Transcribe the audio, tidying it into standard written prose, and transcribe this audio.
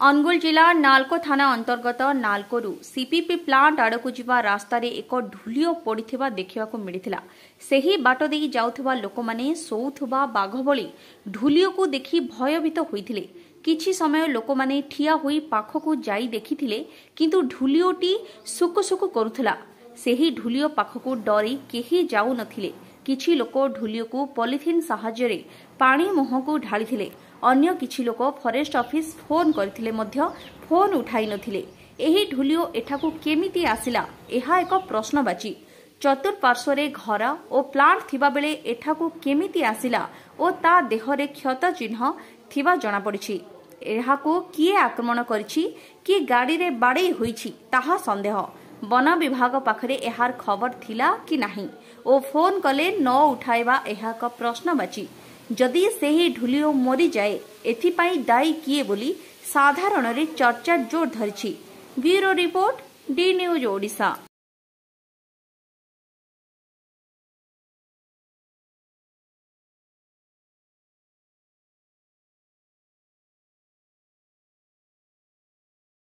अनुगुल जिला नालको थाना अंतर्गत नालकोरु सीपीपी प्लांट आड़कू जिबा रास्तारे एक ढुलिओ पड़िथिबा देखिबाकू मिलिथिला। सेही बाट देई जाउथबा लोकमाने सोउथबा बाघ भଳି ढुलिओकू देखि भयभीत होइथिले। किछि समय लोकमाने ठिया होई पाखकू जाई देखिथिले, किंतु ढुलिओटी सुकुसुकु करुथला। सेही ढुलिओ पाखकू डरी केही जाउ नथिले। किछि लोक ढुलिओकू पॉलिथिन सहायरे पानी मुहंकू ढाळिथिले। अन्य किछि लोक फॉरेस्ट ऑफिस फोन करथिले मध्य फोन उठाई नथिले। एही ढुलिओ एठाकू केमिति आसिला एहा एक प्रश्नबाची। चतुर्पार्श्वरे घर और प्लांट थिबा बेले एठाकू केमिति आसिला ओ ता देहरे क्षत चिन्ह थिबा जणा पड़िछि। एहाकू किए आक्रमण करिछि कि गाड़ी रे बाड़े होइछि ताहा संदेह। वन विभाग पाखरे एहार खबर थिला कि नाही ओ फोन कले न उठाइबा एहा एक प्रश्नबाची। जदि सेही ढुलिओ मरी जाए एथिपाई दायी किए बोली साधारण रे चर्चा जोर धरिछि। Bureau report, D news Odisha.